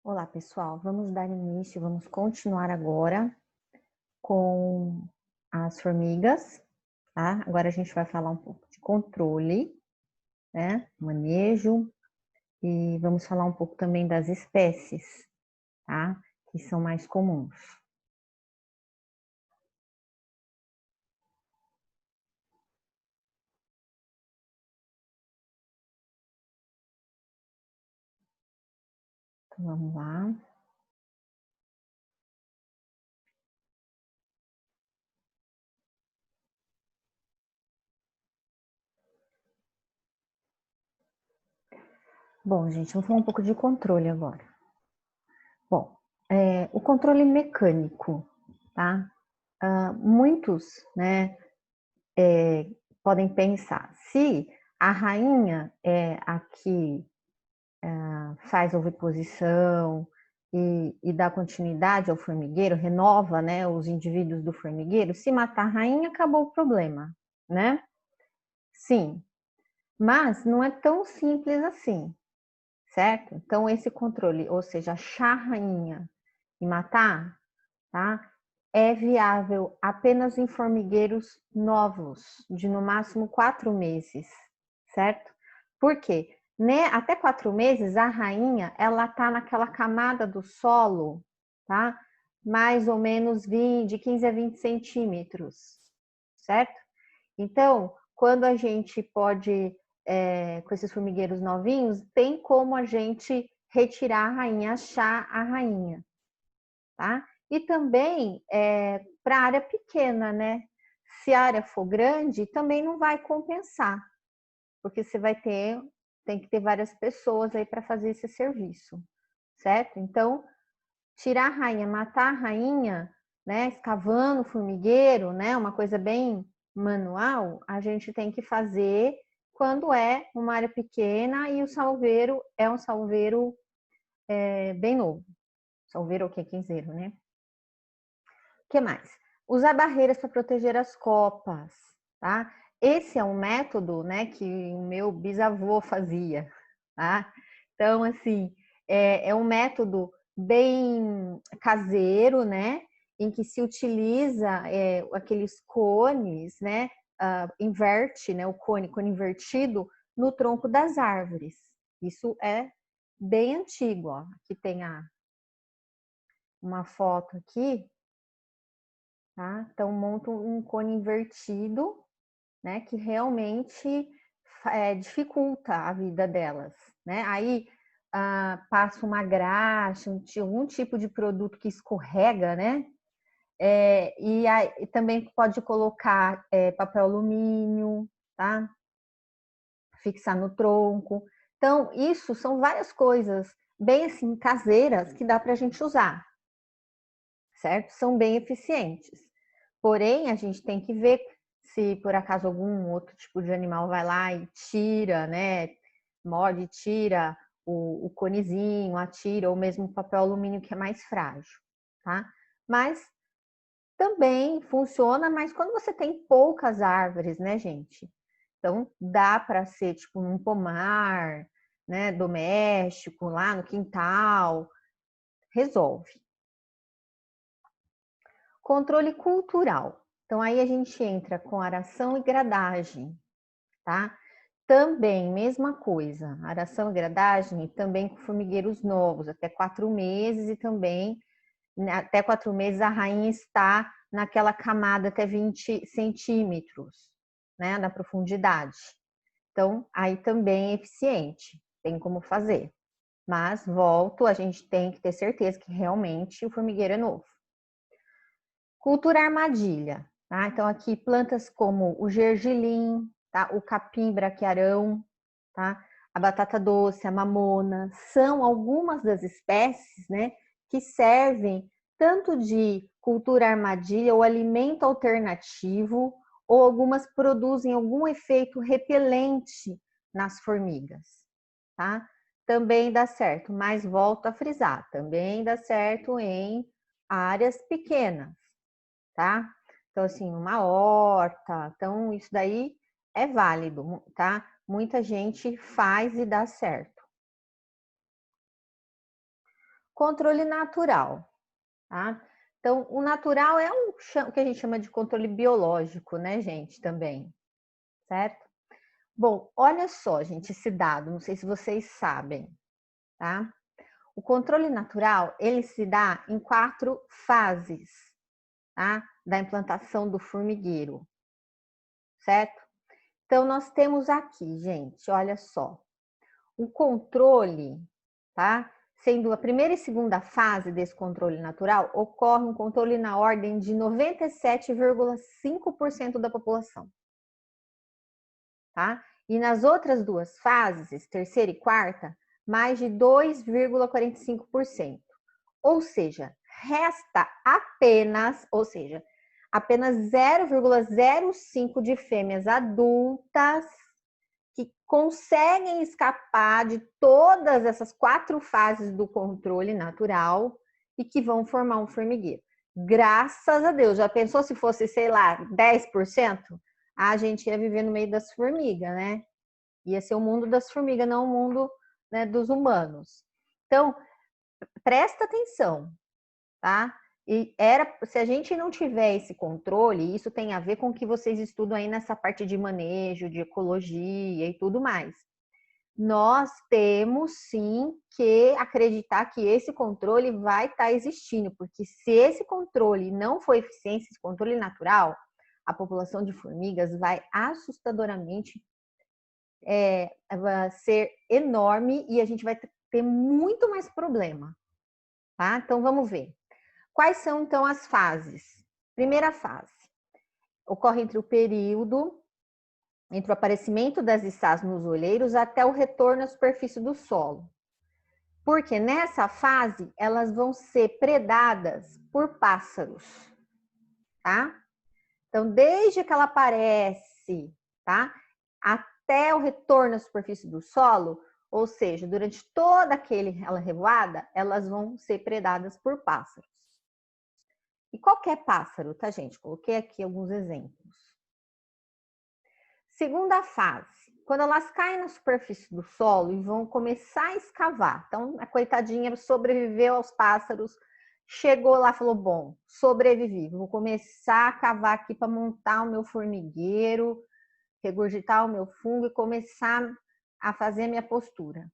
Olá, pessoal. Vamos dar início, vamos continuar agora com as formigas, tá? Agora a gente vai falar um pouco de controle, né? Manejo e vamos falar um pouco também das espécies, tá? Que são mais comuns. Então, vamos lá. Bom, gente, vamos falar um pouco de controle agora. Bom, o controle mecânico, tá? Muitos, né, podem pensar, se a rainha é a que faz oviposição e dá continuidade ao formigueiro, renova, né, os indivíduos do formigueiro, se matar a rainha, acabou o problema, né? Sim, mas não é tão simples assim, certo? Então, esse controle, ou seja, achar a rainha e matar, tá? É viável apenas em formigueiros novos, de no máximo 4 meses, certo? Por quê? Né? Até 4 meses, a rainha, ela tá naquela camada do solo, tá? Mais ou menos de 15 a 20 centímetros, certo? Então, quando a gente pode, com esses formigueiros novinhos, tem como a gente retirar a rainha, achar a rainha, tá? E também para área pequena, né? Se a área for grande, também não vai compensar, porque você tem que ter várias pessoas aí para fazer esse serviço, certo? Então, tirar a rainha, matar a rainha, né? Escavando o formigueiro, né? Uma coisa bem manual, a gente tem que fazer quando é uma área pequena e o salveiro é um salveiro bem novo. Salveiro ou que é quinzeiro, né? Que mais? Usar barreiras para proteger as copas, tá? Esse é um método, né, que o meu bisavô fazia, tá? Então, assim, é um método bem caseiro, né, em que se utiliza aqueles cones, né, inverte, né, o cone invertido no tronco das árvores. Isso é bem antigo, ó. Aqui tem uma foto aqui, tá? Então, monta um cone invertido, né? Que realmente dificulta a vida delas, né? Aí passa uma graxa, um tipo de produto que escorrega, né? E também pode colocar papel alumínio, tá? Fixar no tronco. Então, isso são várias coisas bem assim caseiras que dá para a gente usar, certo? São bem eficientes. Porém, a gente tem que ver se por acaso algum outro tipo de animal vai lá e tira, né? Morde, tira o conezinho, atira, ou mesmo o papel alumínio que é mais frágil, tá? Mas também funciona, mas quando você tem poucas árvores, né, gente? Então, dá para ser tipo num pomar, né, doméstico, lá no quintal, resolve. Controle cultural. Então, aí a gente entra com aração e gradagem, tá? Também, mesma coisa, aração e gradagem, também com formigueiros novos, até 4 meses, e também, né, até 4 meses, a rainha está naquela camada até 20 centímetros, né, na profundidade. Então, aí também é eficiente, tem como fazer. Mas, volto, a gente tem que ter certeza que realmente o formigueiro é novo. Cultura armadilha, tá? Então, aqui plantas como o gergelim, tá? O capim braquiarão, tá? A batata doce, a mamona, são algumas das espécies, né, que servem tanto de cultura armadilha ou alimento alternativo, ou algumas produzem algum efeito repelente nas formigas, tá? Também dá certo, mas volto a frisar, também dá certo em áreas pequenas, tá? Então, assim, uma horta, então isso daí é válido, tá? Muita gente faz e dá certo. controle natural, tá? Então, o natural é o que a gente chama de controle biológico, né, gente, também, certo? Bom, olha só, gente, esse dado, não sei se vocês sabem, tá? O controle natural, ele se dá em 4 fases, tá? Da implantação do formigueiro, certo? Então, nós temos aqui, gente, olha só, o controle, tá? Sendo a primeira e segunda fase desse controle natural, ocorre um controle na ordem de 97,5% da população, tá? E nas outras 2 fases, terceira e quarta, mais de 2,45%. Ou seja, resta apenas, apenas 0,05 de fêmeas adultas que conseguem escapar de todas essas 4 fases do controle natural e que vão formar um formigueiro. Graças a Deus, já pensou se fosse, sei lá, 10%? A gente ia viver no meio das formigas, né? Ia ser o mundo das formigas, não o mundo, né, dos humanos. Então, presta atenção, tá? E se a gente não tiver esse controle, isso tem a ver com o que vocês estudam aí nessa parte de manejo, de ecologia e tudo mais. Nós temos sim que acreditar que esse controle vai estar existindo, porque se esse controle não for eficiente, esse controle natural, a população de formigas vai assustadoramente vai ser enorme e a gente vai ter muito mais problema, tá? Então vamos ver. Quais são, então, as fases? Primeira fase, ocorre entre o aparecimento das estás nos olheiros até o retorno à superfície do solo. Porque nessa fase, elas vão ser predadas por pássaros, tá? Então, desde que ela aparece, tá? Até o retorno à superfície do solo, ou seja, durante toda aquela revoada, elas vão ser predadas por pássaros. E qualquer pássaro, tá, gente? Coloquei aqui alguns exemplos. Segunda fase, quando elas caem na superfície do solo e vão começar a escavar. Então, a coitadinha sobreviveu aos pássaros, chegou lá e falou: bom, sobrevivi, vou começar a cavar aqui para montar o meu formigueiro, regurgitar o meu fungo e começar a fazer a minha postura.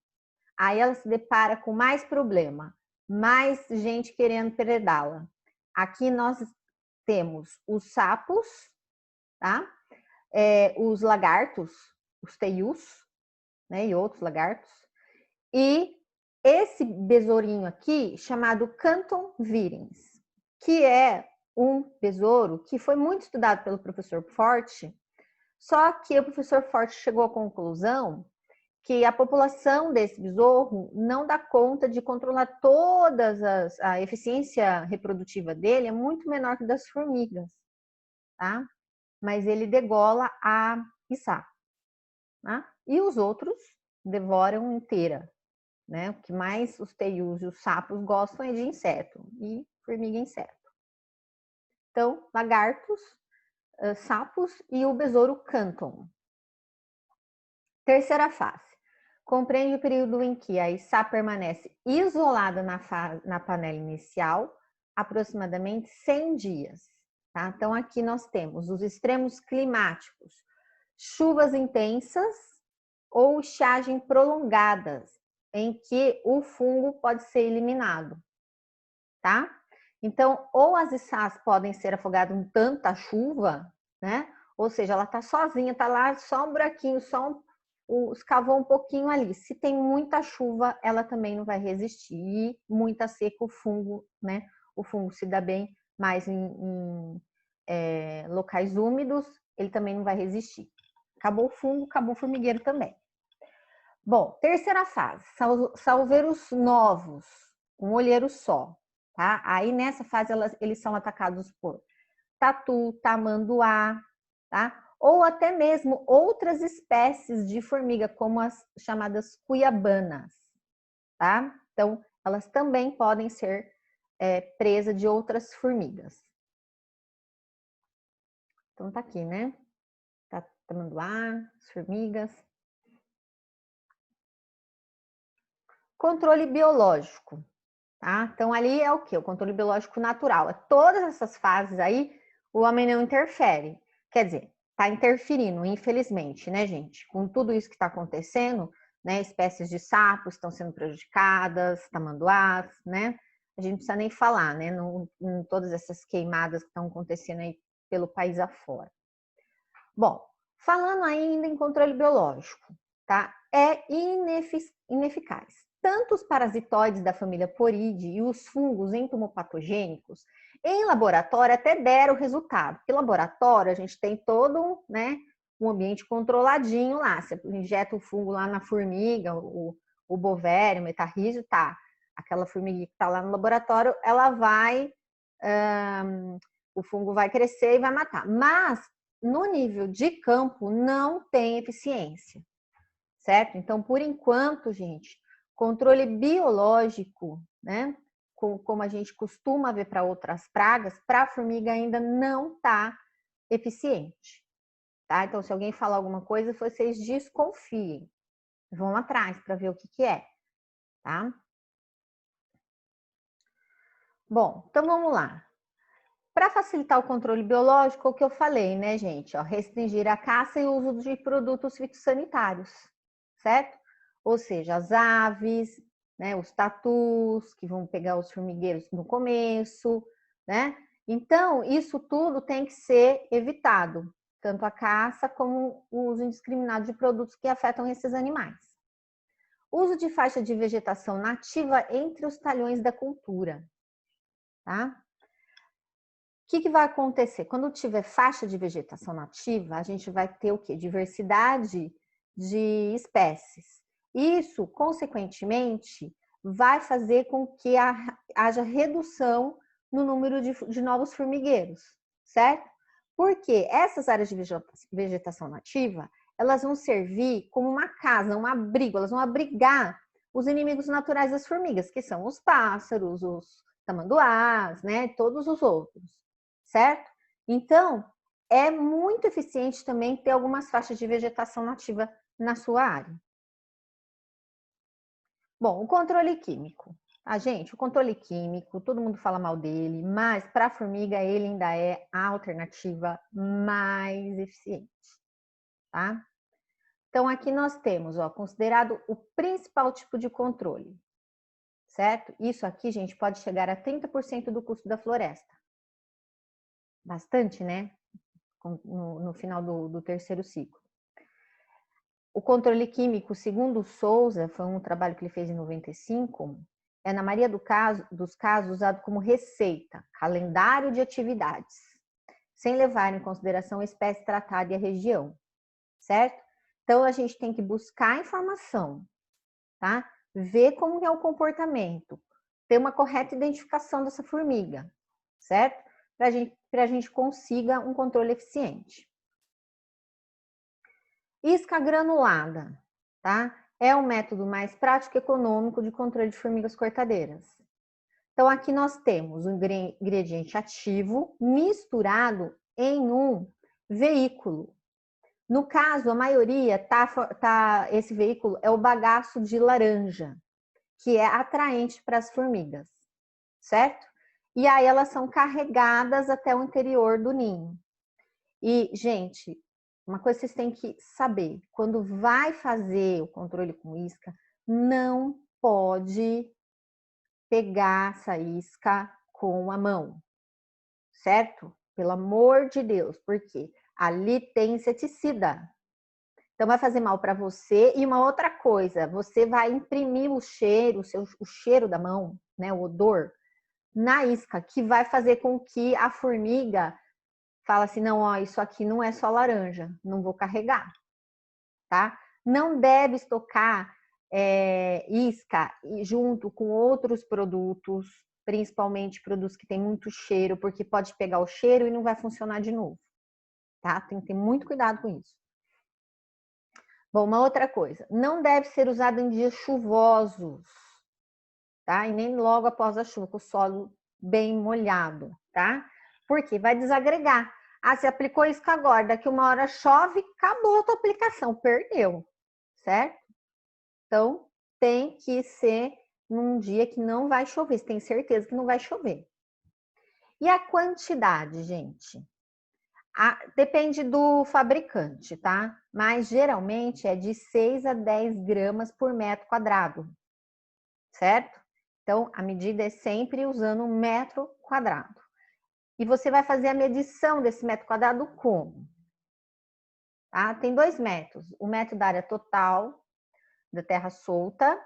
Aí ela se depara com mais problema, mais gente querendo predá-la. Aqui nós temos os sapos, tá? Os lagartos, os teius, né? E outros lagartos. E esse besourinho aqui, chamado Canton virens, que é um besouro que foi muito estudado pelo professor Forte, só que o professor Forte chegou à conclusão que a população desse besouro não dá conta de controlar a eficiência reprodutiva dele é muito menor que das formigas, tá? Mas ele degola a içá, tá? E os outros devoram inteira, né? O que mais os teius e os sapos gostam é de inseto e formiga e inseto. Então, lagartos, sapos e o besouro Canton. Terceira fase. Compreende o período em que a içá permanece isolada na panela inicial, aproximadamente 100 dias. Tá? Então, aqui nós temos os extremos climáticos, chuvas intensas ou estiagem prolongadas, em que o fungo pode ser eliminado. Tá? Então, ou as içás podem ser afogadas em tanta chuva, né? Ou seja, ela está sozinha, está lá só um buraquinho, escavou um pouquinho ali. Se tem muita chuva, ela também não vai resistir. E muita seca, o fungo, né? O fungo se dá bem mais em locais úmidos, ele também não vai resistir. Acabou o fungo, acabou o formigueiro também. Bom, terceira fase, salveiros novos, um olheiro só, tá? Aí nessa fase eles são atacados por tatu, tamanduá, tá? Ou até mesmo outras espécies de formiga, como as chamadas cuiabanas, tá? Então, elas também podem ser presa de outras formigas. Então, tá aqui, né? Tá, tamanduá, as formigas. Controle biológico. tá? Então, ali é o quê? O controle biológico natural. Todas essas fases aí, o homem não interfere. Quer dizer, tá interferindo, infelizmente, né, gente? Com tudo isso que está acontecendo, né? Espécies de sapos estão sendo prejudicadas, tamanduás, né? A gente não precisa nem falar, né? Em todas essas queimadas que estão acontecendo aí pelo país afora. Bom, falando ainda em controle biológico, tá? É ineficaz. Tanto os parasitoides da família Poridae e os fungos entomopatogênicos, em laboratório até deram resultado. Porque em laboratório a gente tem todo, né, um ambiente controladinho lá. Você injeta o fungo lá na formiga, o bovério, o metarrísio, tá. Aquela formiga que está lá no laboratório, ela vai, o fungo vai crescer e vai matar. Mas no nível de campo não tem eficiência, certo? Então, por enquanto, gente, controle biológico, né, como a gente costuma ver para outras pragas, para a formiga ainda não está eficiente, tá? Então, se alguém falar alguma coisa, vocês desconfiem, vão atrás para ver o que é, tá? Bom, então vamos lá. Para facilitar o controle biológico, o que eu falei, né, gente? Ó, restringir a caça e o uso de produtos fitossanitários, certo? Ou seja, as aves, né, os tatus, que vão pegar os formigueiros no começo, né? Então, isso tudo tem que ser evitado, tanto a caça como o uso indiscriminado de produtos que afetam esses animais. Uso de faixa de vegetação nativa entre os talhões da cultura, tá? O que vai acontecer? Quando tiver faixa de vegetação nativa, a gente vai ter o quê? Diversidade de espécies. Isso, consequentemente, vai fazer com que haja redução no número de novos formigueiros, certo? Porque essas áreas de vegetação nativa, elas vão servir como uma casa, um abrigo, elas vão abrigar os inimigos naturais das formigas, que são os pássaros, os tamanduás, né? Todos os outros, certo? Então, é muito eficiente também ter algumas faixas de vegetação nativa na sua área. Bom, o controle químico. Gente, o controle químico, todo mundo fala mal dele, mas para a formiga ele ainda é a alternativa mais eficiente, tá? Então, aqui nós temos, ó, considerado o principal tipo de controle, certo? Isso aqui, gente, pode chegar a 30% do custo da floresta. Bastante, né? No final do terceiro ciclo. O controle químico, segundo Souza, foi um trabalho que ele fez em 95, é na maioria dos casos usado como receita, calendário de atividades, sem levar em consideração a espécie tratada e a região, certo? Então, a gente tem que buscar informação, tá? Ver como é o comportamento, ter uma correta identificação dessa formiga, certo? Para a gente consiga um controle eficiente. Isca granulada, tá? É o método mais prático e econômico de controle de formigas cortadeiras. Então, aqui nós temos um ingrediente ativo misturado em um veículo. No caso, a maioria esse veículo é o bagaço de laranja, que é atraente para as formigas, certo? E aí elas são carregadas até o interior do ninho. E, gente, uma coisa que vocês têm que saber, quando vai fazer o controle com isca, não pode pegar essa isca com a mão, certo? Pelo amor de Deus, porque ali tem inseticida. Então vai fazer mal para você. E uma outra coisa, você vai imprimir o cheiro, o cheiro da mão, né, o odor, na isca, que vai fazer com que a formiga fala assim, não, ó, isso aqui não é só laranja, não vou carregar, tá? Não deve estocar isca junto com outros produtos, principalmente produtos que têm muito cheiro, porque pode pegar o cheiro e não vai funcionar de novo, tá? Tem que ter muito cuidado com isso. Bom, uma outra coisa, não deve ser usado em dias chuvosos, tá? E nem logo após a chuva, com o solo bem molhado, tá? Porque vai desagregar. Ah, você aplicou isca agora, daqui uma hora chove, acabou a tua aplicação, perdeu, certo? Então, tem que ser num dia que não vai chover, você tem certeza que não vai chover. E a quantidade, gente? Depende do fabricante, tá? Mas geralmente é de 6 a 10 gramas por metro quadrado, certo? Então, a medida é sempre usando um metro quadrado. E você vai fazer a medição desse metro quadrado como? Tá? Tem 2 métodos. O método da área total da terra solta,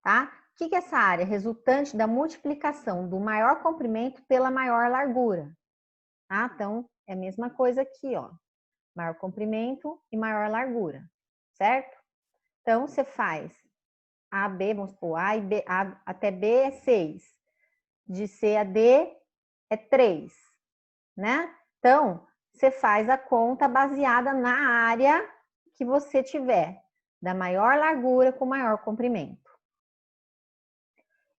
tá? O que é essa área? Resultante da multiplicação do maior comprimento pela maior largura. Tá? Então, é a mesma coisa aqui, ó. Maior comprimento e maior largura, certo? Então, você faz A, B, vamos supor, A, e B, A até B é 6. De C a D é 3, né? Então, você faz a conta baseada na área que você tiver, da maior largura com maior comprimento.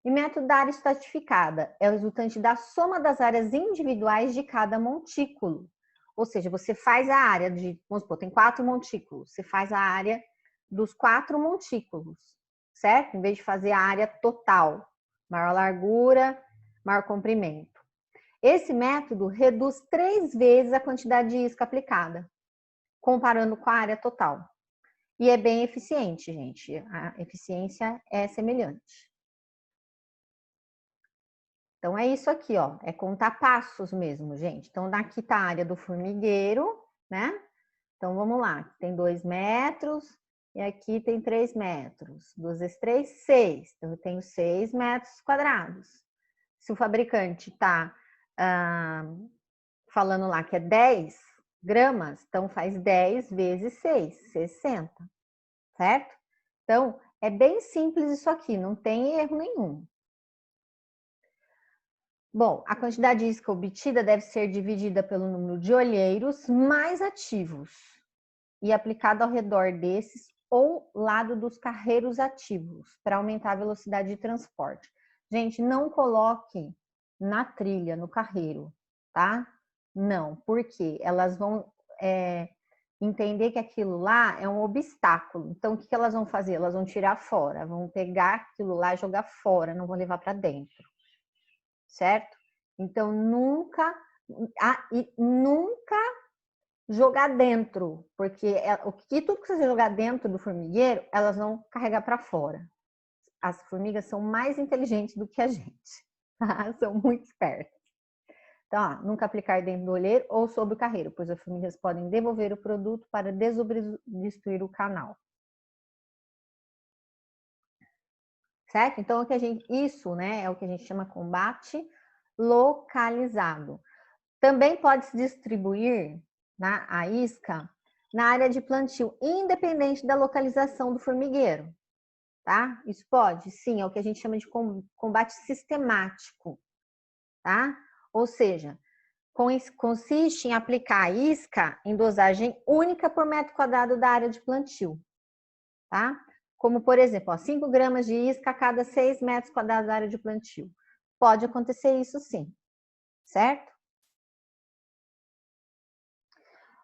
E método da área estratificada é o resultante da soma das áreas individuais de cada montículo. Ou seja, você faz a área de, vamos supor, tem 4 montículos, você faz a área dos 4 montículos, certo? Em vez de fazer a área total, maior largura, maior comprimento. Esse método reduz 3 vezes a quantidade de isca aplicada, comparando com a área total. E é bem eficiente, gente. A eficiência é semelhante. Então, é isso aqui, ó. É contar passos mesmo, gente. Então, daqui tá a área do formigueiro, né? Então, vamos lá. Tem 2 metros e aqui tem 3 metros. 2 vezes 3, 6. Então, eu tenho 6 metros quadrados. Se o fabricante tá falando lá que é 10 gramas, então faz 10 vezes 6, 60, certo? Então, é bem simples isso aqui, não tem erro nenhum. Bom, a quantidade de isca obtida deve ser dividida pelo número de olheiros mais ativos e aplicada ao redor desses ou lado dos carreiros ativos, para aumentar a velocidade de transporte. Gente, não coloque na trilha, no carreiro, tá? Não, porque elas vão entender que aquilo lá é um obstáculo. Então, o que elas vão fazer? Elas vão tirar fora, vão pegar aquilo lá e jogar fora, não vão levar para dentro, certo? Então, nunca jogar dentro, porque tudo que você jogar dentro do formigueiro, elas vão carregar para fora. As formigas são mais inteligentes do que a gente, tá? São muito espertas. Então, ó, nunca aplicar dentro do olheiro ou sobre o carreiro, pois as formigas podem devolver o produto para desobstruir o canal. Certo? Então, isso, né, é o que a gente chama combate localizado. Também pode se distribuir, né, a isca na área de plantio, independente da localização do formigueiro, tá? Isso pode, sim, é o que a gente chama de combate sistemático, tá? Ou seja, consiste em aplicar a isca em dosagem única por metro quadrado da área de plantio, tá? Como, por exemplo, ó, 5 gramas de isca a cada 6 metros quadrados da área de plantio. Pode acontecer isso sim, certo?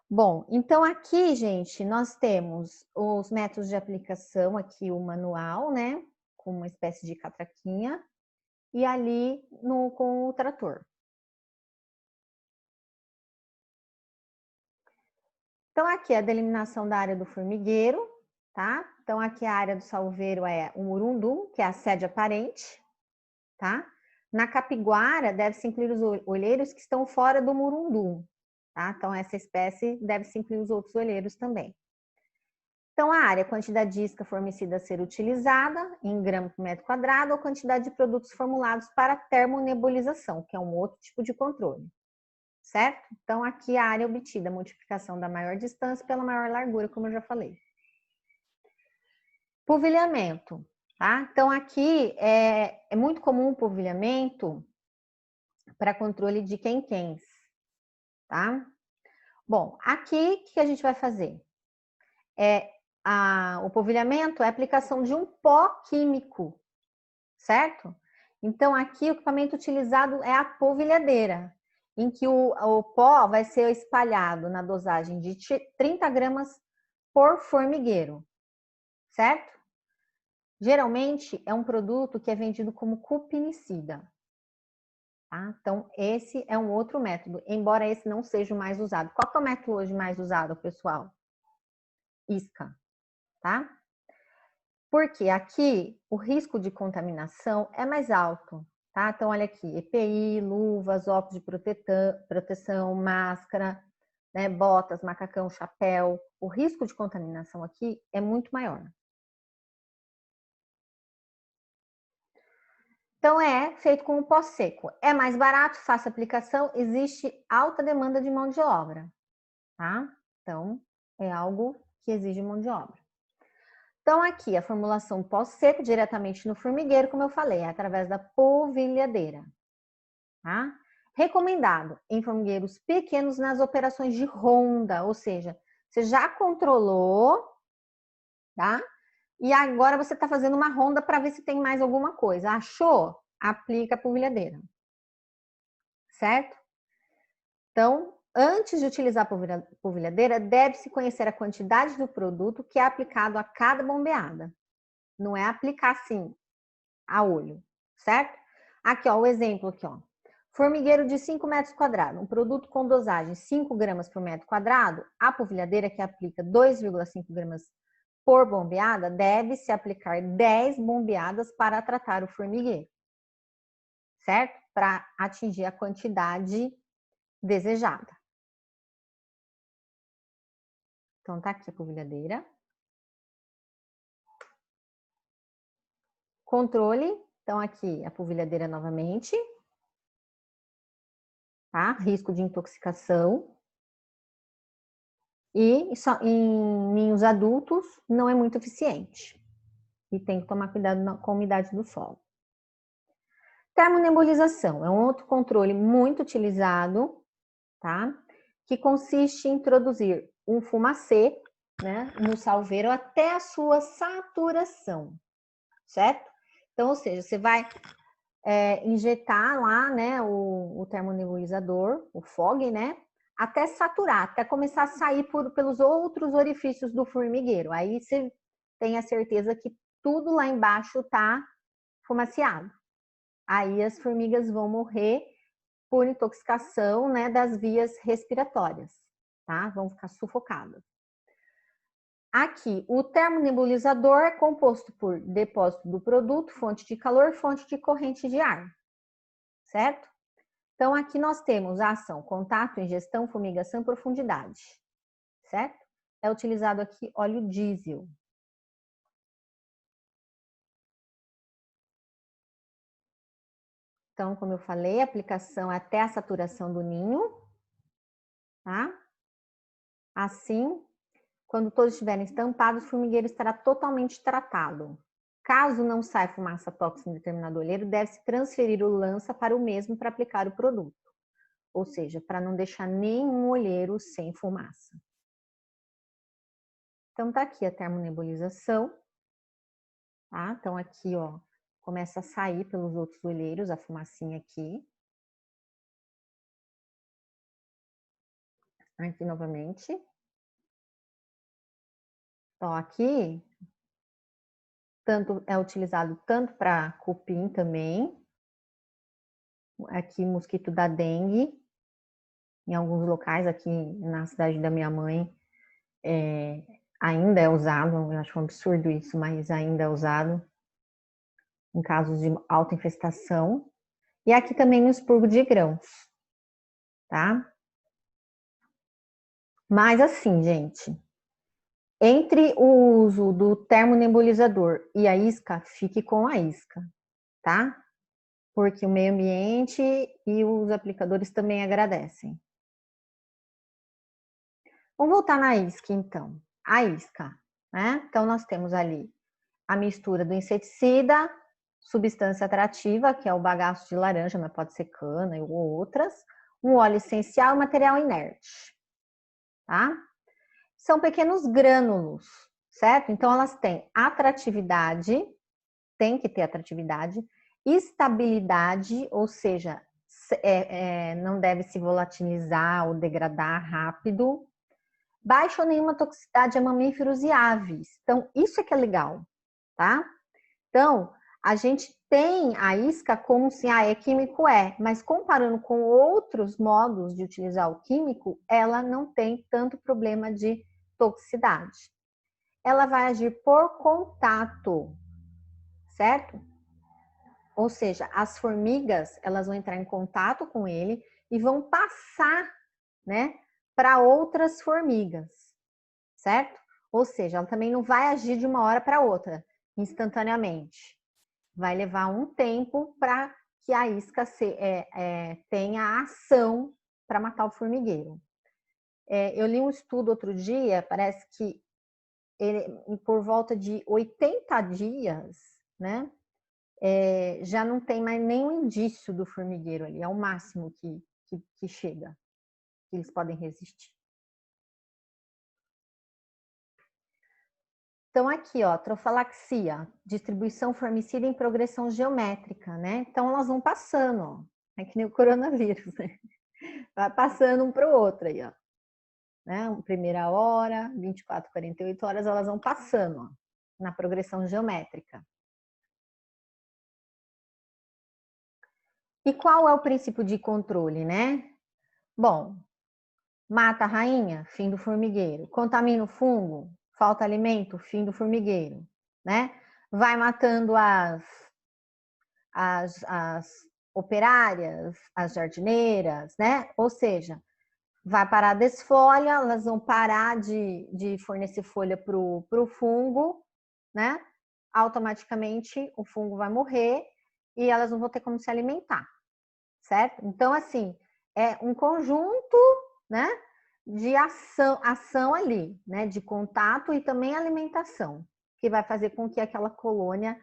Bom, então aqui, gente, nós temos os métodos de aplicação, aqui o manual, né? Com uma espécie de catraquinha, e ali com o trator. Então, aqui é a delimitação da área do formigueiro, tá? Então, aqui a área do salveiro é o murundum, que é a sede aparente, tá? Na capiguara, deve-se incluir os olheiros que estão fora do murundum, tá? Então, essa espécie deve-se incluir os outros olheiros também. Então, a área, quantidade de isca fornecida a ser utilizada, em gramas por metro quadrado, ou quantidade de produtos formulados para termonebulização, que é um outro tipo de controle, certo? Então, aqui a área obtida, a multiplicação da maior distância pela maior largura, como eu já falei. Polvilhamento, tá? Então, aqui é muito comum o polvilhamento para controle de quem-quens, tá? Bom, aqui, o que a gente vai fazer? O polvilhamento é a aplicação de um pó químico, certo? Então, aqui o equipamento utilizado é a polvilhadeira, em que o pó vai ser espalhado na dosagem de 30 gramas por formigueiro, certo? Geralmente é um produto que é vendido como cupinicida. Tá? Então, esse é um outro método, embora esse não seja o mais usado. Qual que é o método hoje mais usado, pessoal? Isca, tá? Porque aqui o risco de contaminação é mais alto, tá? Então, olha aqui, EPI, luvas, óculos de proteção, máscara, né, botas, macacão, chapéu. O risco de contaminação aqui é muito maior. Então, é feito com o pó seco. É mais barato, fácil aplicação, existe alta demanda de mão de obra, tá? Então, é algo que exige mão de obra. Então, aqui, a formulação pó-seco diretamente no formigueiro, como eu falei, é através da polvilhadeira, tá? Recomendado em formigueiros pequenos nas operações de ronda, ou seja, você já controlou, tá? E agora você está fazendo uma ronda para ver se tem mais alguma coisa. Achou? Aplica a polvilhadeira, certo? Então, antes de utilizar a polvilhadeira, deve-se conhecer a quantidade do produto que é aplicado a cada bombeada. Não é aplicar assim, a olho, certo? Aqui, ó, o exemplo aqui, ó. Formigueiro de 5 metros quadrados, um produto com dosagem 5 gramas por metro quadrado, a polvilhadeira que aplica 2,5 gramas por bombeada, deve-se aplicar 10 bombeadas para tratar o formigueiro, certo? Para atingir a quantidade desejada. Então, tá aqui a polvilhadeira. Controle, então aqui a polvilhadeira novamente, tá? Risco de intoxicação. E só, em ninhos adultos não é muito eficiente. E tem que tomar cuidado com a umidade do solo. Termonebulização é um outro controle muito utilizado, tá? Que consiste em introduzir um fumacê, né, no salveiro até a sua saturação, certo? Então, ou seja, você vai injetar lá, né, o termonebulizador, o FOG, né, até saturar, até começar a sair pelos outros orifícios do formigueiro. Aí você tem a certeza que tudo lá embaixo está fumaciado. Aí as formigas vão morrer por intoxicação, né, das vias respiratórias, tá? Vão ficar sufocadas. Aqui, o termonebulizador é composto por depósito do produto, fonte de calor, fonte de corrente de ar, certo? Então, aqui nós temos a ação contato, ingestão, fumigação e profundidade, certo? É utilizado aqui óleo diesel. Então, como eu falei, a aplicação é até a saturação do ninho, tá? Assim, quando todos estiverem estampados, o formigueiro estará totalmente tratado. Caso não saia fumaça tóxica em determinado olheiro, deve-se transferir o lança para o mesmo para aplicar o produto. Ou seja, para não deixar nenhum olheiro sem fumaça. Então, tá aqui a termonebulização. Tá? Então, aqui, ó, começa a sair pelos outros olheiros a fumacinha aqui. Aqui novamente. Então, aqui, é utilizado tanto para cupim também. Aqui, mosquito da dengue. Em alguns locais, aqui na cidade da minha mãe, ainda é usado. Eu acho um absurdo isso, mas ainda é usado em casos de alta infestação. E aqui também o expurgo de grãos, tá? Mas assim, gente, entre o uso do termonebulizador e a isca, fique com a isca, tá? Porque o meio ambiente e os aplicadores também agradecem. Vamos voltar na isca, então. A isca, né? Então, nós temos ali a mistura do inseticida, substância atrativa, que é o bagaço de laranja, mas pode ser cana ou outras, um óleo essencial e material inerte, tá? São pequenos grânulos, certo? Então, elas têm atratividade, tem que ter atratividade, estabilidade, ou seja, não deve se volatilizar ou degradar rápido, baixa ou nenhuma toxicidade a mamíferos e aves. Então, isso é que é legal, tá? Então, a gente tem a isca como se, é químico, mas comparando com outros modos de utilizar o químico, ela não tem tanto problema de toxicidade. Ela vai agir por contato, certo? Ou seja, as formigas, elas vão entrar em contato com ele e vão passar, né, para outras formigas, certo? Ou seja, ela também não vai agir de uma hora para outra, instantaneamente. Vai levar um tempo para que a isca tenha ação para matar o formigueiro. Eu li um estudo outro dia, parece que por volta de 80 dias, né, já não tem mais nenhum indício do formigueiro ali, é o máximo que chega, que eles podem resistir. Então, aqui, ó, trofalaxia, distribuição formicida em progressão geométrica, né? Então, elas vão passando, ó. É que nem o coronavírus, né? Vai passando um para o outro aí, ó. Né? Primeira hora, 24, 48 horas, elas vão passando, ó, na progressão geométrica. E qual é o princípio de controle, né? Bom, mata a rainha, fim do formigueiro. Contamina o fungo, falta alimento, fim do formigueiro, né? Vai matando as operárias, as jardineiras, né? Ou seja, vai parar a desfolha, elas vão parar de fornecer folha para o fungo, né? Automaticamente o fungo vai morrer e elas não vão ter como se alimentar, certo? Então, assim, é um conjunto, né, de ação ali, né, de contato e também alimentação, que vai fazer com que aquela colônia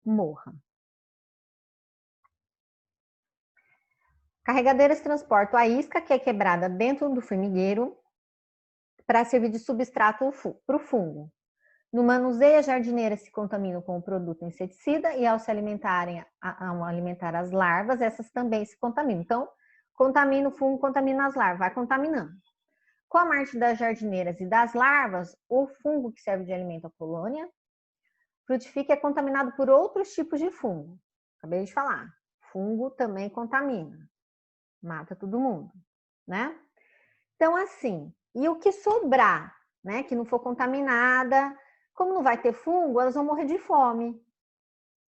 morra. Carregadeiras transportam a isca que é quebrada dentro do formigueiro para servir de substrato para o fungo. No manuseio, as jardineiras se contaminam com o produto inseticida e ao alimentar as larvas, essas também se contaminam. Então, contamina o fungo, contamina as larvas, vai contaminando. Com a morte das jardineiras e das larvas, o fungo que serve de alimento à colônia frutifica e é contaminado por outros tipos de fungo. Acabei de falar, fungo também contamina, mata todo mundo, né? Então, assim, e o que sobrar, né, que não for contaminada, como não vai ter fungo, elas vão morrer de fome,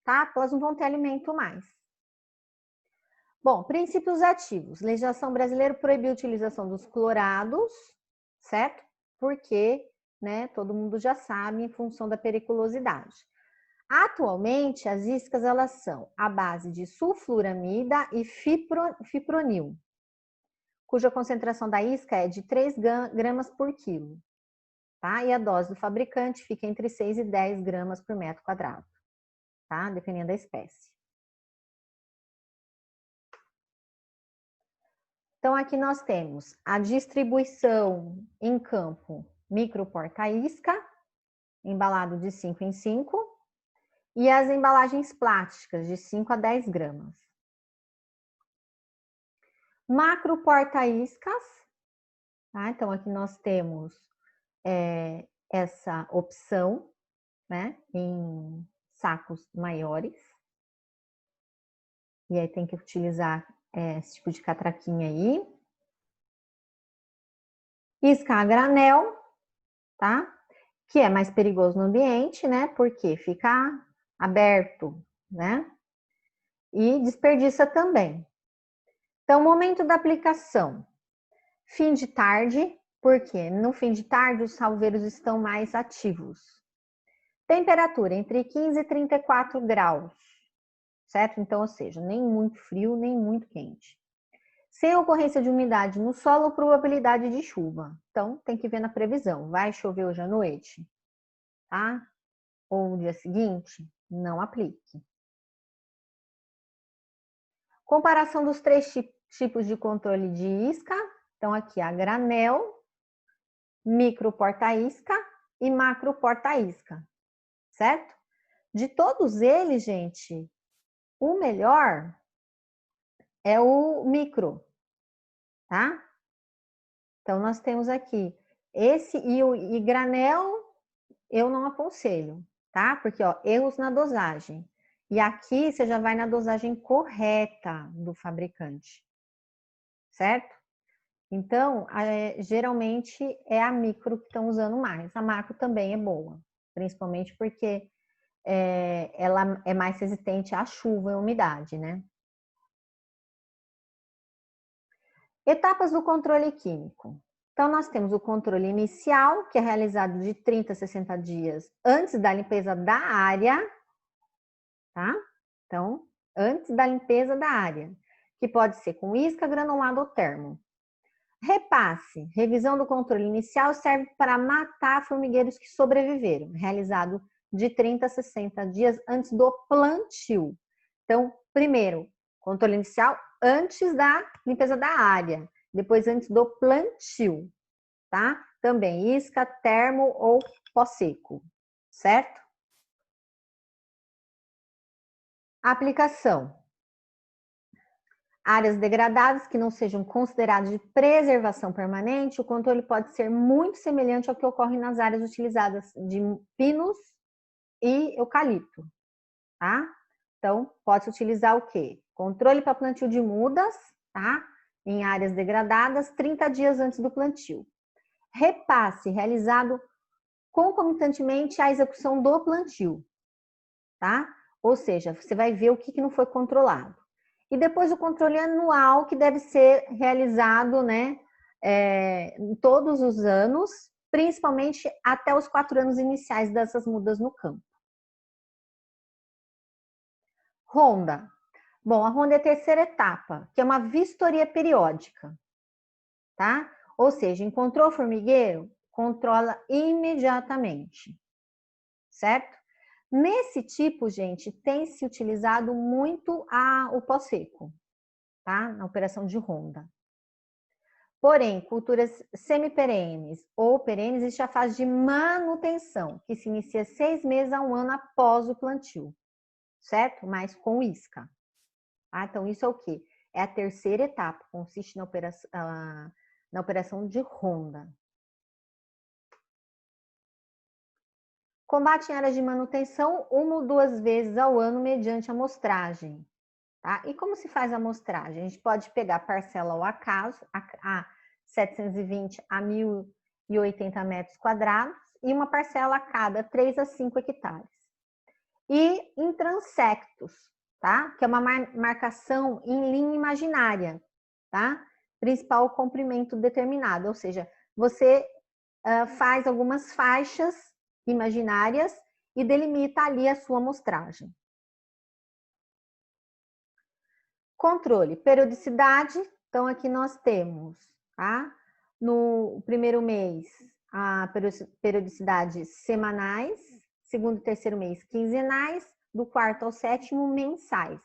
tá? Porque elas não vão ter alimento mais. Bom, princípios ativos. Legislação brasileira proibiu a utilização dos clorados, certo? Porque, né, todo mundo já sabe, em função da periculosidade. Atualmente, as iscas, elas são à base de sulfuramida e fipronil, cuja concentração da isca é de 3 gramas por quilo. Tá? E a dose do fabricante fica entre 6 e 10 gramas por metro quadrado, tá? Dependendo da espécie. Então, aqui nós temos a distribuição em campo micro porta-isca, embalado de 5 em 5, e as embalagens plásticas de 5 a 10 gramas. Macro porta-iscas, tá? Então, aqui nós temos essa opção, né, em sacos maiores. E aí tem que utilizar esse tipo de catraquinha aí. Isca a granel, tá? Que é mais perigoso no ambiente, né? Porque fica aberto, né? E desperdiça também. Então, momento da aplicação. Fim de tarde, porque no fim de tarde os salveiros estão mais ativos. Temperatura entre 15 e 34 graus, certo? Então, ou seja, nem muito frio, nem muito quente. Sem ocorrência de umidade no solo, probabilidade de chuva. Então, tem que ver na previsão. Vai chover hoje à noite, tá? Ou no dia seguinte? Não aplique. Comparação dos 3 tipos de controle de isca. Então, aqui a granel, micro porta-isca e macro porta-isca, certo? De todos eles, gente, o melhor é o micro, tá? Então, nós temos aqui esse e granel eu não aconselho, tá? Porque, ó, erros na dosagem. E aqui você já vai na dosagem correta do fabricante, certo? Então, geralmente é a micro que estão usando mais. A macro também é boa, principalmente porque ela é mais resistente à chuva e umidade, né? Etapas do controle químico. Então, nós temos o controle inicial, que é realizado de 30 a 60 dias antes da limpeza da área, tá? Então, antes da limpeza da área, que pode ser com isca, granulado ou termo. Repasse, revisão do controle inicial serve para matar formigueiros que sobreviveram, realizado de 30 a 60 dias antes do plantio. Então, primeiro, controle inicial antes da limpeza da área, depois antes do plantio, tá? Também isca, termo ou pó seco, certo? Aplicação. Áreas degradadas que não sejam consideradas de preservação permanente, o controle pode ser muito semelhante ao que ocorre nas áreas utilizadas de pinos e eucalipto, tá? Então, pode-se utilizar o quê? Controle para plantio de mudas, tá? Em áreas degradadas, 30 dias antes do plantio. Repasse realizado concomitantemente à execução do plantio, tá? Ou seja, você vai ver o que não foi controlado. E depois o controle anual, que deve ser realizado, né, todos os anos, principalmente até os 4 anos iniciais dessas mudas no campo. Ronda. Bom, a ronda é a terceira etapa, que é uma vistoria periódica, tá? Ou seja, encontrou formigueiro, controla imediatamente, certo? Nesse tipo, gente, tem se utilizado muito o pó seco, tá? Na operação de ronda. Porém, culturas semiperenes ou perenes, existe a fase de manutenção, que se inicia 6 meses a 1 ano após o plantio, certo? Mas com isca. Ah, então, isso é o quê? É a terceira etapa, consiste na operação de ronda. Combate em áreas de manutenção 1 ou 2 vezes ao ano mediante amostragem. Tá? E como se faz a amostragem? A gente pode pegar parcela ao acaso, a 720 a 1.080 metros quadrados, e uma parcela a cada 3 a 5 hectares. E em transectos, tá? Que é uma marcação em linha imaginária, tá? Principal comprimento determinado, ou seja, você faz algumas faixas imaginárias e delimita ali a sua amostragem. Controle, periodicidade. Então, aqui nós temos, tá? No primeiro mês, a periodicidade semanais, segundo e terceiro mês, quinzenais, do quarto ao sétimo, mensais.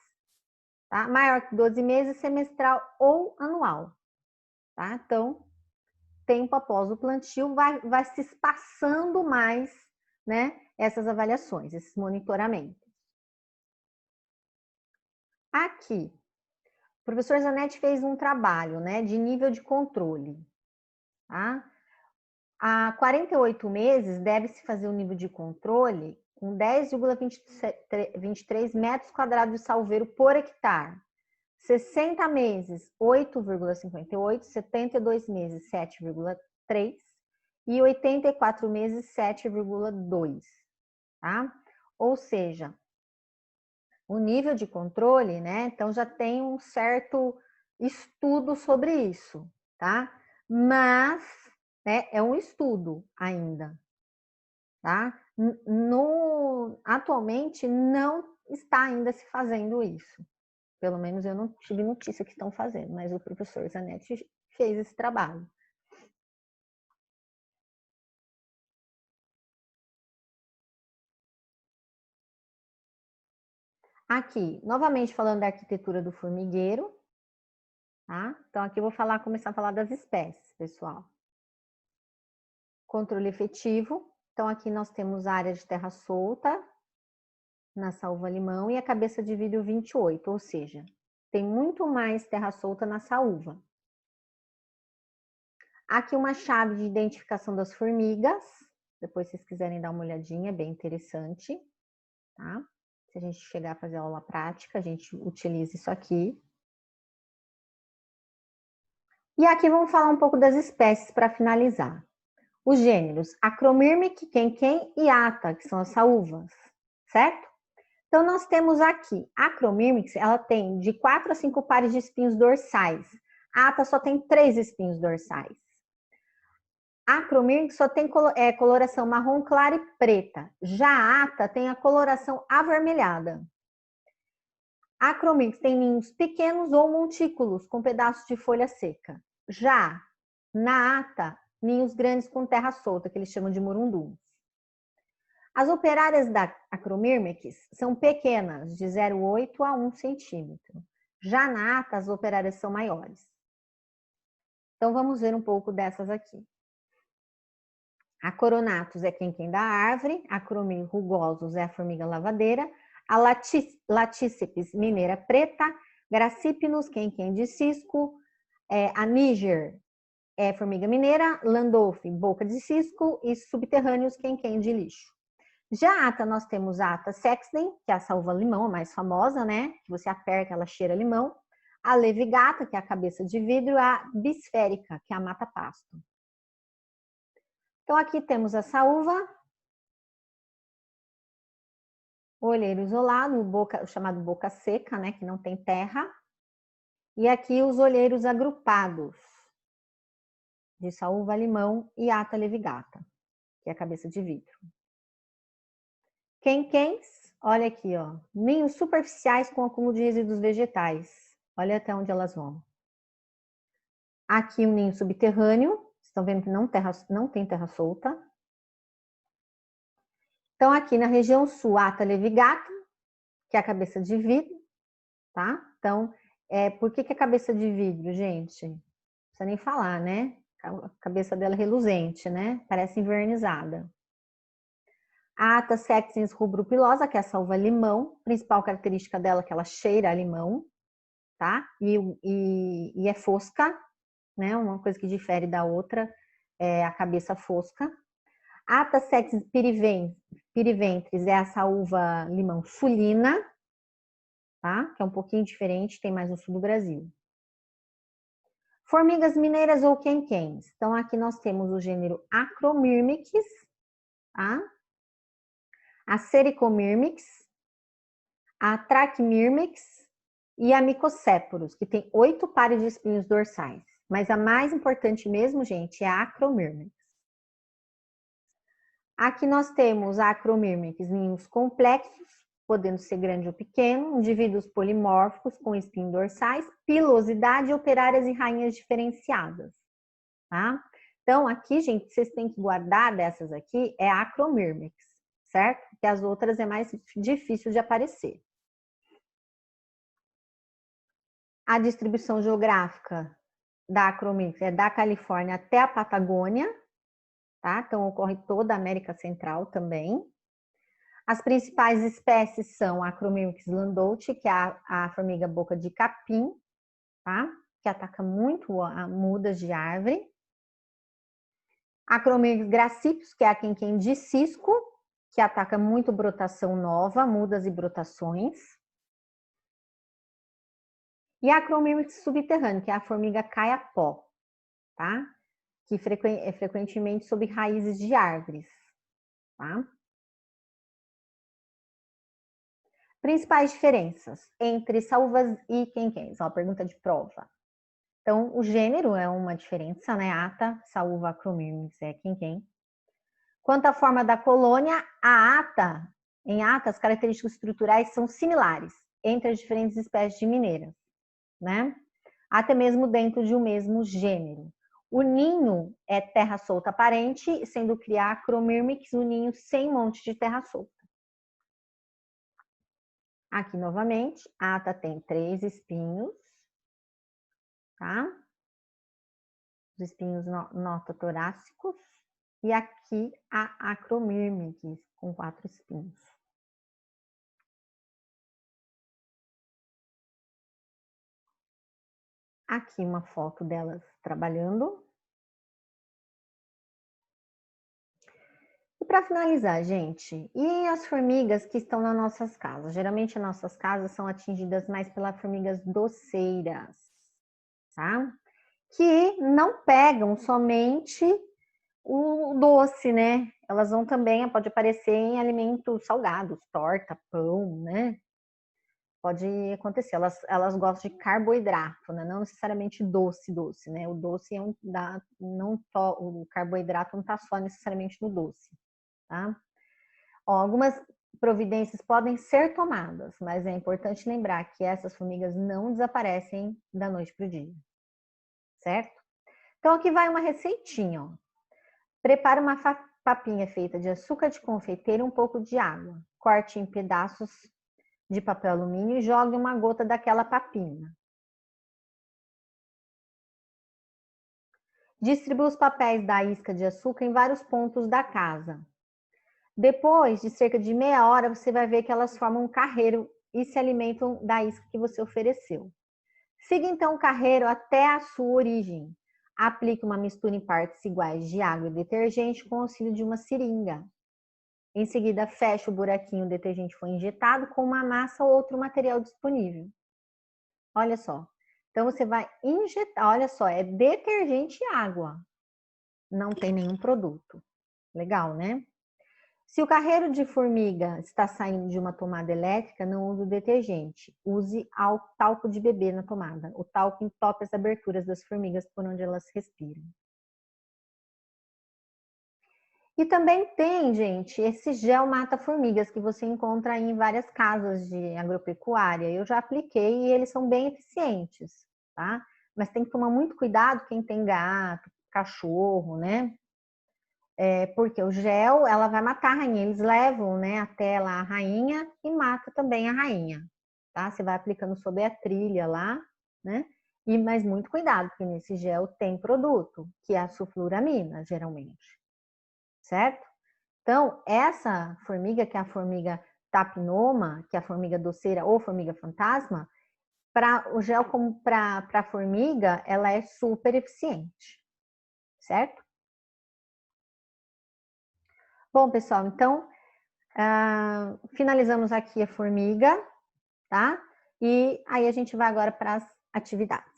Tá? Maior que 12 meses, semestral ou anual. Tá? Então, tempo após o plantio, vai se espaçando mais, né, essas avaliações, esses monitoramentos. Aqui, o professor Zanetti fez um trabalho, né, de nível de controle. Tá? A 48 meses deve-se fazer o nível de controle com 10,23 metros quadrados de salveiro por hectare. 60 meses, 8,58, 72 meses, 7,3 e 84 meses, 7,2, tá? Ou seja, o nível de controle, né? Então já tem um certo estudo sobre isso, tá? Mas, né, é um estudo ainda, tá? Atualmente não está ainda se fazendo isso. Pelo menos eu não tive notícia que estão fazendo, mas o professor Zanetti fez esse trabalho. Aqui, novamente falando da arquitetura do formigueiro, tá? Então aqui eu vou começar a falar das espécies, pessoal. Controle efetivo. Então aqui nós temos a área de terra solta na saúva limão e a cabeça de vidro 28, ou seja, tem muito mais terra solta na saúva. Aqui uma chave de identificação das formigas, Depois, se vocês quiserem dar uma olhadinha, é bem interessante, tá? Se a gente chegar a fazer aula prática, a gente utiliza isso aqui. E aqui vamos falar um pouco das espécies para finalizar. Os gêneros Acromyrmic, Quenquém e Ata, que são as saúvas, certo? Então, nós temos aqui, a Acromyrmex, ela tem de 4 a 5 pares de espinhos dorsais. A Ata só tem 3 espinhos dorsais. A Acromyrmex só tem coloração marrom clara e preta. Já a Ata tem a coloração avermelhada. A Acromyrmex tem ninhos pequenos ou montículos, com pedaços de folha seca. Já na Ata, ninhos grandes com terra solta, que eles chamam de morunduns. As operárias da Acromyrmex são pequenas, de 0,8 a 1 centímetro. Já na Ata, as operárias são maiores. Então, vamos ver um pouco dessas aqui. A Coronatus é quem da árvore, a Acromyrmex rugosus é a formiga lavadeira, a Latíceps mineira preta, Gracipinos, quem de cisco, a Níger é formiga mineira, Landolf, boca de cisco e subterrâneos, quem de lixo. Já a Ata, nós temos a Ata sexdem, que é a salva-limão, a mais famosa, né? Que você aperta, ela cheira limão. A levigata, que é a cabeça de vidro, a bisférica, que é a mata-pasto. Então, aqui temos a saúva, olheiro isolado, o chamado boca seca, né? Que não tem terra. E aqui os olheiros agrupados, de saúva-limão e Ata levigata, que é a cabeça de vidro. Quenquéns, olha aqui, ó, ninhos superficiais com acúmulo de resíduos vegetais. Olha até onde elas vão. Aqui um ninho subterrâneo, estão vendo que não tem terra solta. Então, aqui na região sul, Ata levigata, que é a cabeça de vidro, tá? Então, por que é cabeça de vidro, gente? Não precisa nem falar, né? A cabeça dela é reluzente, né? Parece envernizada. A Ata sexdens rubropilosa, que é a salva-limão, principal característica dela é que ela cheira a limão, tá? E é fosca, né? Uma coisa que difere da outra é a cabeça fosca. Ata sexdens piriventris é a saúva-limão sulina, tá? Que é um pouquinho diferente, tem mais no sul do Brasil. Formigas mineiras ou quenquéns. Então, aqui nós temos o gênero Acromyrmex, tá? A Sericomyrmex, a Trachymyrmex e a Mycocephalus, que tem 8 pares de espinhos dorsais. Mas a mais importante mesmo, gente, é a Acromyrmex. Aqui nós temos a Acromyrmex, ninhos complexos, podendo ser grande ou pequeno, indivíduos polimórficos com espinhos dorsais, pilosidade, operárias e rainhas diferenciadas, tá? Então, aqui, gente, vocês têm que guardar dessas aqui, é a Acromyrmex, certo? Porque as outras é mais difícil de aparecer. A distribuição geográfica da Acromyrmex é da Califórnia até a Patagônia, tá? Então, ocorre toda a América Central também. As principais espécies são a Acromyrmex landolt, que é a formiga boca de capim, tá? Que ataca muito a mudas de árvore. Acromyrmex gracipius, que é a quenquém de cisco, que ataca muito brotação nova, mudas e brotações. E a Acromyrmex subterrânea, que é a formiga caiapó, tá? Que é frequentemente sob raízes de árvores, tá? Principais diferenças entre saúvas e quenquéns, ó, pergunta de prova. Então, o gênero é uma diferença, né? Ata, saúva, Acromyrmex é quenquém. Quanto à forma da colônia, em Ata, as características estruturais são similares entre as diferentes espécies de mineiras, né? Até mesmo dentro de um mesmo gênero. O ninho é terra solta aparente, sendo que a Acromyrmex, o ninho sem monte de terra solta. Aqui novamente, a Ata tem 3 espinhos, tá? Os espinhos nototorácicos. E aqui a Acromyrmex, com 4 espinhos. Aqui uma foto delas trabalhando. E para finalizar, gente, e as formigas que estão nas nossas casas? Geralmente, as nossas casas são atingidas mais pelas formigas doceiras, tá? Que não pegam somente o doce, né? Elas vão também, pode aparecer em alimentos salgados, torta, pão, né? Pode acontecer, elas gostam de carboidrato, né? Não necessariamente doce, né? O doce é o carboidrato não está só necessariamente no doce, tá? Ó, algumas providências podem ser tomadas, mas é importante lembrar que essas formigas não desaparecem da noite para o dia, certo? Então aqui vai uma receitinha, ó. Prepare uma papinha feita de açúcar de confeiteiro e um pouco de água. Corte em pedaços de papel alumínio e jogue uma gota daquela papinha. Distribua os papéis da isca de açúcar em vários pontos da casa. Depois de cerca de meia hora, você vai ver que elas formam um carreiro e se alimentam da isca que você ofereceu. Siga então o carreiro até a sua origem. Aplique uma mistura em partes iguais de água e detergente com o auxílio de uma seringa. Em seguida, feche o buraquinho, o detergente foi injetado com uma massa ou outro material disponível. Olha só. Então, você vai injetar, olha só, é detergente e água. Não tem nenhum produto. Legal, né? Se o carreiro de formiga está saindo de uma tomada elétrica, não use o detergente. Use talco de bebê na tomada. O talco entope as aberturas das formigas por onde elas respiram. E também tem, gente, esse gel mata-formigas que você encontra em várias casas de agropecuária. Eu já apliquei e eles são bem eficientes, tá? Mas tem que tomar muito cuidado quem tem gato, cachorro, né? Porque o gel, ela vai matar a rainha. Eles levam, né, até lá a rainha e mata também a rainha, tá? Você vai aplicando sobre a trilha lá, né? Mas muito cuidado, porque nesse gel tem produto, que é a sulfuramina, geralmente, certo? Então, essa formiga, que é a formiga tapinoma, que é a formiga doceira ou formiga fantasma, o gel como para a formiga, ela é super eficiente, certo? Bom, pessoal, então finalizamos aqui a formiga, tá? E aí a gente vai agora para as atividades.